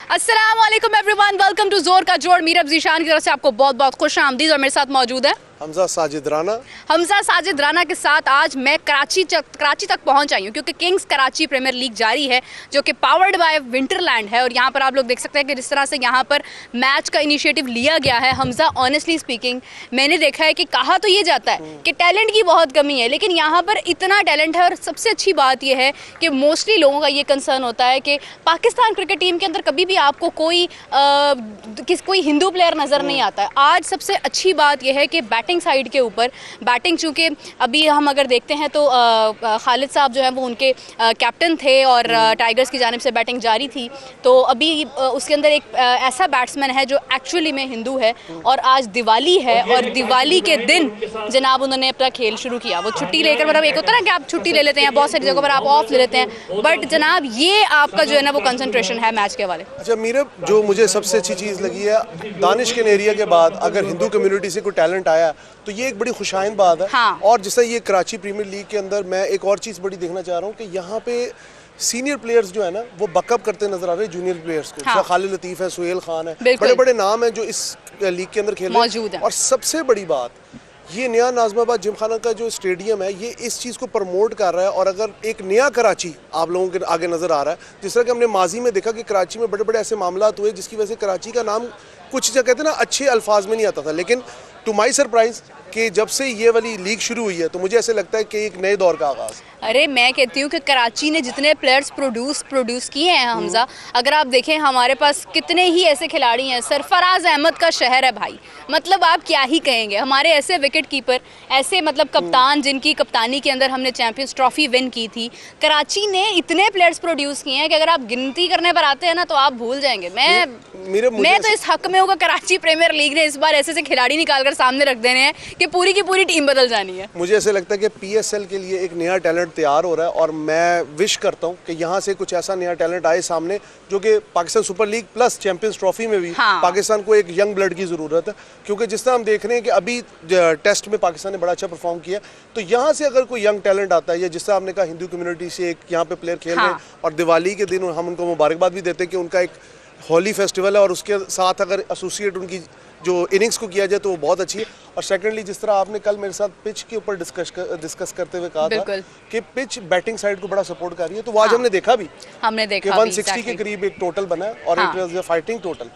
अस्सलामुअलैकुम everyone, welcome to जोर का जोड़। मीरब जीशान की तरफ से आपको बहुत बहुत खुश आमदीद। और मेरे साथ मौजूद है हमजा साजिद राना के साथ आज मैं कराची तक पहुंच आई हूँ क्योंकि किंग्स कराची प्रीमियर लीग जारी है जो कि पावर्ड बाय विंटरलैंड है। और यहाँ पर आप लोग देख सकते हैं कि जिस तरह से यहाँ पर मैच का इनिशिएटिव लिया गया है। हमजा, ऑनेस्टली स्पीकिंग, मैंने देखा है कि कहा तो ये जाता है कि टैलेंट की बहुत कमी है, लेकिन यहाँ पर इतना टैलेंट है। और सबसे अच्छी बात यह है कि मोस्टली लोगों का ये कंसर्न होता है कि पाकिस्तान क्रिकेट टीम के अंदर कभी भी आपको कोई हिंदू प्लेयर नज़र नहीं आता है। आज सबसे अच्छी बात यह है कि बैटिंग साइड के ऊपर बैटिंग, चूंकि अभी हम अगर देखते हैं तो खालिद साहब जो है वो उनके कैप्टन थे और टाइगर्स की जानिब से बैटिंग जारी थी। तो अभी उसके अंदर एक ऐसा बैट्समैन है जो एक्चुअली में हिंदू है और आज दिवाली है और दिवाली के दिन जनाब उन्होंने अपना खेल शुरू किया। वो छुट्टी लेकर, मतलब एक होता है ना कि आप छुट्टी ले लेते हैं, बहुत सारी जगहों पर आप ऑफ ले लेते हैं, बट जनाब ये आपका जो है ना वो कंसंट्रेशन है मैच के वाले। अच्छा मीरब, जो मुझे सबसे अच्छी चीज़ लगी है, दानिश के एरिया के बाद अगर हिंदू कम्युनिटी से कोई टैलेंट आया तो ये एक बड़ी खुशाइन बात है। हाँ। और जैसे ये कराची प्रीमियर लीग के अंदर मैं एक और चीज़ बड़ी देखना चाह रहा हूँ कि यहाँ पे सीनियर प्लेयर्स जो है ना वो बकअप करते नजर आ रहे हैं जूनियर प्लेयर्स को। हाँ। खालिद लतीफ़ है, सुहेल खान है, बड़े बड़े नाम हैं जो इस लीग के अंदर खेल मौजूद है। और सबसे बड़ी बात, ये नया नाज़माबाद जिमखाना का जो स्टेडियम है ये इस चीज़ को प्रमोट कर रहा है। और अगर एक नया कराची आप लोगों के आगे नज़र आ रहा है, जिस तरह कि हमने माजी में देखा कि कराची में बड़े बड़े ऐसे मामला हुए जिसकी वजह से कराची का नाम कुछ जगह कहते हैं ना अच्छे अल्फाज में नहीं आता था, लेकिन टू माई सरप्राइज कि जब से ये वाली लीग शुरू हुई है तो मुझे ऐसे लगता है कि एक नए दौर का आगाज़। अरे मैं कहती हूँ कि कराची ने जितने प्लेयर्स प्रोड्यूस किए हैं हमजा, अगर आप देखें हमारे पास कितने ही ऐसे खिलाड़ी हैं। सरफराज अहमद का शहर है भाई, मतलब आप क्या ही कहेंगे। हमारे ऐसे विकेट कीपर, ऐसे मतलब कप्तान जिनकी कप्तानी के अंदर हमने चैंपियंस ट्रॉफी विन की थी। कराची ने इतने प्लेयर्स प्रोड्यूस किए हैं कि अगर आप गिनती करने पर आते हैं ना तो आप भूल जाएंगे। मैं तो इस हक में हूँ, कराची प्रीमियर लीग ने इस बार ऐसे खिलाड़ी निकाल कर सामने रख देने हैं कि पूरी की पूरी टीम बदल जानी है। मुझे ऐसे लगता है कि PSL के लिए एक नया टैलेंट तैयार हो रहा है और मैं विश करता हूं कि यहां से कुछ ऐसा नया टैलेंट आए सामने जो कि Pakistan super league plus champions trophy में भी पाकिस्तान को एक यंग ब्लड की ज़रूरत है। क्योंकि जिस तरह हम देख रहे हैं कि अभी टेस्ट में पाकिस्तान ने बड़ा अच्छा परफॉर्म किया, तो यहाँ से अगर कोई यंग टैलेंट आता है या जिस तरह आपने कहा हिंदू कम्युनिटी से एक यहाँ पे प्लेयर खेल रहे हैं और दिवाली के दिन हम उनको मुबारकबाद भी देते हैं कि उनका एक होली फेस्टिवल है और उसके साथ अगर एसोसिएट उनकी जो इनिंग्स को किया जाए तो वो बहुत अच्छी है। और सेकेंडली जिस तरह आपने कल मेरे साथ पिच के ऊपर डिस्कस करते हुए कहा था कि पिच बैटिंग साइड को बड़ा सपोर्ट कर रही है, तो वो आज हमने देखा भी कि 160 के करीब एक टोटल बना है और it was a fighting total.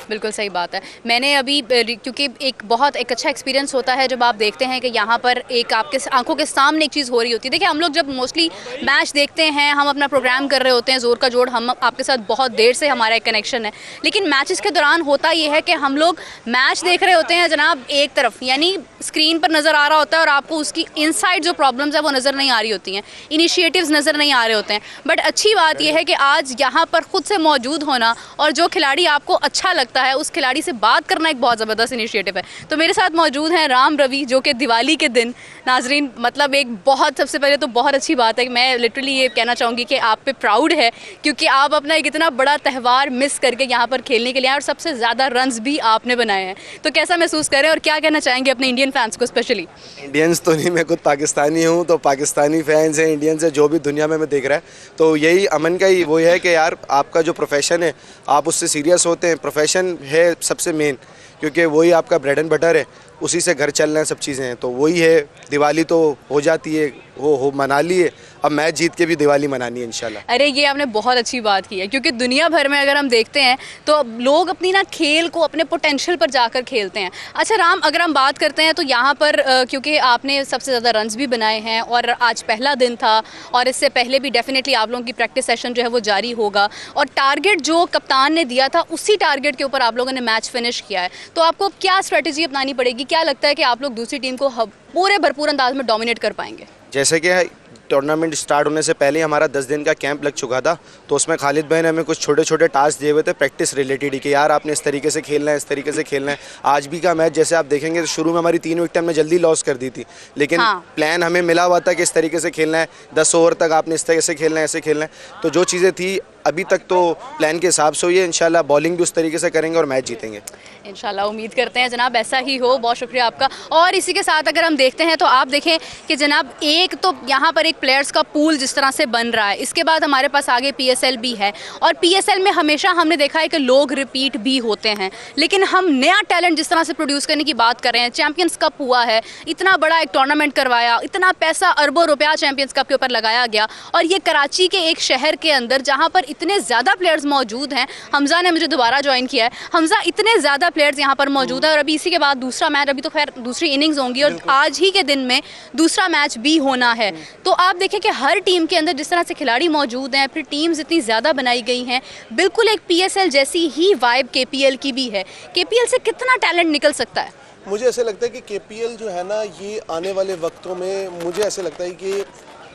बिल्कुल सही बात है। मैंने अभी, क्योंकि एक अच्छा एक्सपीरियंस होता है जब आप देखते हैं कि यहाँ पर एक आपके आंखों के सामने एक चीज़ हो रही होती है। देखिए हम लोग जब मोस्टली मैच देखते हैं, हम अपना प्रोग्राम कर रहे होते हैं जोर का जोड़, हम आपके साथ बहुत देर से हमारा एक कनेक्शन है, लेकिन मैचेस के दौरान होता ये है कि हम लोग मैच देख रहे होते हैं जनाब एक तरफ, यानी स्क्रीन पर नज़र आ रहा होता है और आपको उसकी इनसाइड जो प्रॉब्लम्स है वो नज़र नहीं आ रही होती हैं, इनिशिएटिव्स नज़र नहीं आ रहे होते हैं। बट अच्छी बात यह है कि आज यहाँ पर खुद से मौजूद होना और जो खिलाड़ी आपको अच्छा लगता है उस खिलाड़ी से बात करना एक बहुत ज़बरदस्त इनिशिएटिव है। तो मेरे साथ मौजूद हैं राम रवि, जो कि दिवाली के दिन, नाजरीन, मतलब एक बहुत, सबसे पहले तो बहुत अच्छी बात है कि मैं लिटरली ये कहना चाहूँगी कि आप पे प्राउड है क्योंकि आप अपना एक इतना बड़ा त्यौहार मिस करके यहाँ पर खेलने के लिए आए और सबसे ज़्यादा रन्स भी आपने बनाए हैं। तो कैसा महसूस करें और क्या कहना चाहेंगे अपने इंडियन फैंस को? स्पेशली इंडियंस तो नहीं, मैं खुद पाकिस्तानी हूँ, तो पाकिस्तानी फैंस हैं, इंडियंस है, जो भी दुनिया में देख रहा है, तो यही अमन का ही वो है कि यार आपका जो प्रोफेशन है आप उससे सीरियस होते हैं। प्रोफेशन है सबसे मेन, क्योंकि वही आपका ब्रेड एंड बटर है, उसी से घर चलना है, सब चीज़ें हैं, तो वही है। दिवाली तो हो जाती है, वो मना ली है, अब मैच जीत के भी दिवाली मनानी है इंशाल्लाह। अरे ये आपने बहुत अच्छी बात की है क्योंकि दुनिया भर में अगर हम देखते हैं तो लोग अपनी ना खेल को अपने पोटेंशियल पर जाकर खेलते हैं। अच्छा राम, अगर हम बात करते हैं तो यहाँ पर क्योंकि आपने सबसे ज़्यादा रन्स भी बनाए हैं और आज पहला दिन था और इससे पहले भी डेफिनेटली आप लोगों की प्रैक्टिस सेशन जो है वो जारी होगा और टारगेट जो कप्तान ने दिया था उसी टारगेट के ऊपर आप लोगों ने मैच फिनिश किया है, तो आपको क्या स्ट्रेटजी अपनानी पड़ेगी? क्या लगता है कि आप लोग दूसरी टीम को पूरे भरपूर अंदाज में डोमिनेट कर पाएंगे? जैसे कि टूर्नामेंट स्टार्ट होने से पहले हमारा 10 दिन का कैंप लग चुका था, तो उसमें खालिद भाई ने हमें कुछ छोटे छोटे टास्क दिए हुए थे प्रैक्टिस रिलेटेड ही कि यार आपने इस तरीके से खेलना है, इस तरीके से खेलना है। आज भी का मैच जैसे आप देखेंगे तो शुरू में हमारी 3 विकेट हमने जल्दी लॉस कर दी थी, लेकिन प्लान हमें मिला हुआ था कि इस तरीके से खेलना है, 10 ओवर तक आपने इस तरीके से खेलना है, ऐसे खेलना है। तो जो चीज़ें थी अभी तक तो प्लान के हिसाब से हुई है। इंशाल्लाह बॉलिंग भी उस तरीके से करेंगे और मैच जीतेंगे। इंशाल्लाह उम्मीद करते हैं जनाब ऐसा ही हो। बहुत शुक्रिया आपका। और इसी के साथ अगर हम देखते हैं तो आप देखें कि जनाब एक तो यहाँ पर एक प्लेयर्स का पूल जिस तरह से बन रहा है, इसके बाद हमारे पास आगे PSL भी है और PSL में हमेशा हमने देखा है कि लोग रिपीट भी होते हैं, लेकिन हम नया टैलेंट जिस तरह से प्रोड्यूस करने की बात कर रहे हैं, चैंपियंस कप हुआ है, इतना बड़ा एक टूर्नामेंट करवाया, इतना पैसा अरबों रुपया चैंपियंस कप के ऊपर लगाया गया और ये कराची के एक शहर के अंदर जहाँ पर इतने ज़्यादा प्लेयर्स मौजूद हैं। हमजा ने मुझे दोबारा ज्वाइन किया है। हमजा, इतने ज़्यादा प्लेयर्स यहाँ पर मौजूद है और अभी इसी के बाद दूसरा मैच, अभी तो खैर दूसरी इनिंग्स होंगी और आज ही के दिन में दूसरा मैच भी होना है। तो आप देखें कि हर टीम के अंदर जिस तरह से खिलाड़ी मौजूद हैं, फिर टीम्स इतनी ज़्यादा बनाई गई हैं, बिल्कुल एक PSL जैसी ही वाइब KPL की भी है। KPL से कितना टैलेंट निकल सकता है? मुझे ऐसे लगता है कि KPL जो है ना, ये आने वाले वक्तों में मुझे ऐसे लगता है कि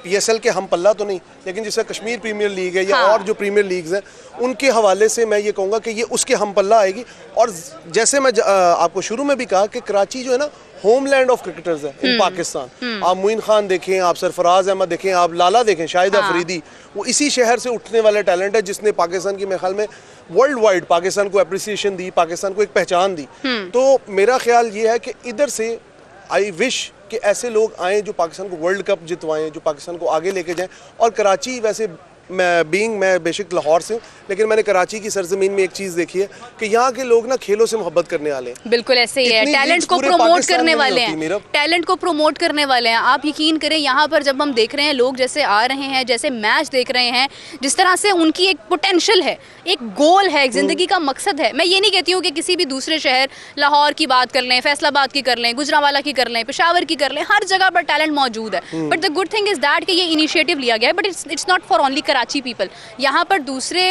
PSL के हम पल्ला तो नहीं, लेकिन जैसे कश्मीर प्रीमियर लीग है या और जो प्रीमियर लीग्स हैं, उनके हवाले से मैं ये कहूँगा कि ये उसके हम पल्ला आएगी। और जैसे मैं आपको शुरू में भी कहा कि कराची जो है ना, होमलैंड ऑफ क्रिकेटर्स है इन पाकिस्तान। आप मोइन खान देखें, आप सरफराज अहमद देखें, आप लाला देखें, शाहिद अफरीदी, वो इसी शहर से उठने वाले टैलेंट है जिसने पाकिस्तान की, मेरे ख्याल में वर्ल्ड वाइड पाकिस्तान को अप्रिसिएशन दी, पाकिस्तान को एक पहचान दी। तो मेरा ख्याल ये है कि इधर से आई विश कि ऐसे लोग आएँ जो पाकिस्तान को वर्ल्ड कप जितवाएं, जो पाकिस्तान को आगे लेके जाएं। और कराची, वैसे मैं बेशक लाहौर से हूँ, लेकिन मैंने कराची की सरजमीन में एक चीज़ देखी है कि यहाँ के लोग ना खेलों से मोहब्बत करने वाले हैं। बिल्कुल ऐसे ही है, टैलेंट को प्रमोट करने वाले हैं, टैलेंट को प्रमोट करने वाले हैं। आप यकीन करें, यहाँ पर जब हम देख रहे हैं लोग जैसे आ रहे हैं, जैसे मैच देख रहे हैं, जिस तरह से उनकी एक पोटेंशियल है, एक गोल है, एक ज़िंदगी का मकसद है। मैं ये नहीं कहती हूँ कि किसी भी दूसरे शहर, लाहौर की बात कर लें, फैसलाबाद की कर लें, गुजरांवाला की कर लें, पेशावर की कर लें, हर जगह पर टैलेंट मौजूद है। But the good thing is that कि ये इनिशिएटिव लिया गया है, but it's not for only Karachi people. यहाँ पर दूसरे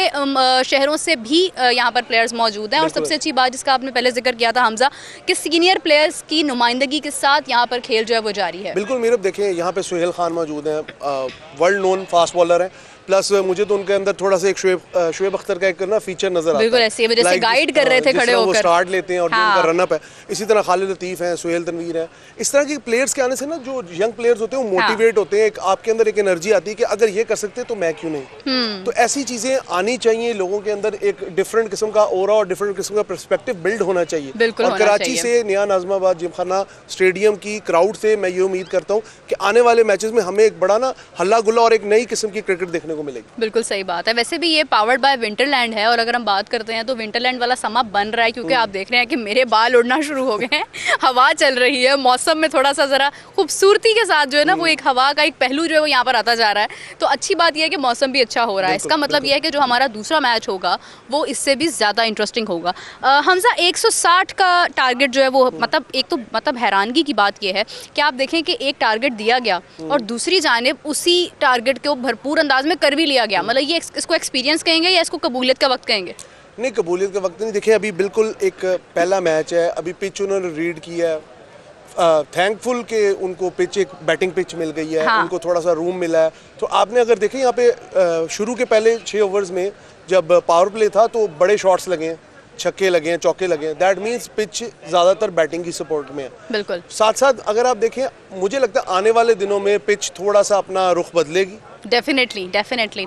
शहरों से भी यहाँ पर प्लेयर्स मौजूद हैं। और सबसे अच्छी बात जिसका आपने पहले जिक्र किया था हमजा, कि सीनियर प्लेयर्स की नुमाइंदगी के साथ यहाँ पर खेल जो है वो जारी है। बिल्कुल मीरब, देखें यहाँ पे सुहेल खान मौजूद हैं, वर्ल्ड नोन फास्ट बॉलर हैं, प्लस मुझे तो उनके अंदर थोड़ा सा एक शुएब अख्तर का एक ना फीचर नजर आता है। बिल्कुल ऐसे जैसे गाइड कर रहे थे खड़े होकर, वो स्टार्ट लेते हैं और जो उनका रनअप है। इसी तरह खालिद लतीफ़ हैं, सुहेल तनवीर हैं। इस तरह के प्लेयर्स के आने से ना जो यंग प्लेयर्स होते हैं वो मोटिवेट होते हैं, एक आपके अंदर एक एनर्जी आती है कि अगर ये कर सकते तो मैं क्यों नहीं। तो ऐसी चीज़ें आनी चाहिए लोगों के अंदर, एक डिफरेंट किस्म का ओरा और डिफरेंट किस्म का पर्सपेक्टिव बिल्ड होना चाहिए। और कराची से नया नाज़िमाबाद जिमखाना स्टेडियम की क्राउड से मैं ये उम्मीद करता हूँ कि आने वाले मैचेस में हमें एक बड़ा ना हल्ला गुल्ला और एक नई किस्म की क्रिकेट देखने को मिलेगी। बिल्कुल सही बात है। वैसे भी ये पावर्ड बाय विंटरलैंड है और अगर हम बात करते हैं तो विंटरलैंड वाला समा बन रहा है, क्योंकि आप देख रहे हैं कि मेरे बाल उड़ना शुरू हो गए हैं, हवा चल रही है, मौसम में थोड़ा सा ज़रा खूबसूरती के साथ जो है ना वो एक हवा का एक पहलू जो है वो यहाँ पर आता जा रहा है। तो अच्छी बात यह है कि मौसम भी अच्छा हो रहा है। इसका मतलब यह है कि जो हमारा दूसरा मैच होगा वो इससे भी ज़्यादा इंटरेस्टिंग होगा। हमजा, 160 का टारगेट जो है वो मतलब हैरानगी की बात यह है कि आप देखें कि एक टारगेट दिया गया और दूसरी जानिब उसी टारगेट को भरपूर अंदाज में कर भी लिया गया। मतलब ये इसको एक्सपीरियंस कहेंगे या इसको कबूलियत का वक्त कहेंगे? नहीं, कबूलियत का वक्त नहीं। देखिए अभी बिल्कुल एक पहला मैच है, अभी पिच उन्होंने रीड किया है, थैंकफुल के उनको पिच, एक बैटिंग पिच मिल गई है। हाँ। उनको थोड़ा सा रूम मिला है। तो आपने अगर देखें यहाँ पे शुरू के पहले 6 ओवर्स में जब पावर प्ले था तो बड़े शॉट्स लगे हैं, छक्के लगे हैं, चौके लगे हैं। दैट मीन्स पिच ज़्यादातर बैटिंग की सपोर्ट में है। बिल्कुल। साथ साथ अगर आप देखें, मुझे लगता है आने वाले दिनों में पिच थोड़ा सा अपना रुख बदलेगी। डेफिनेटली।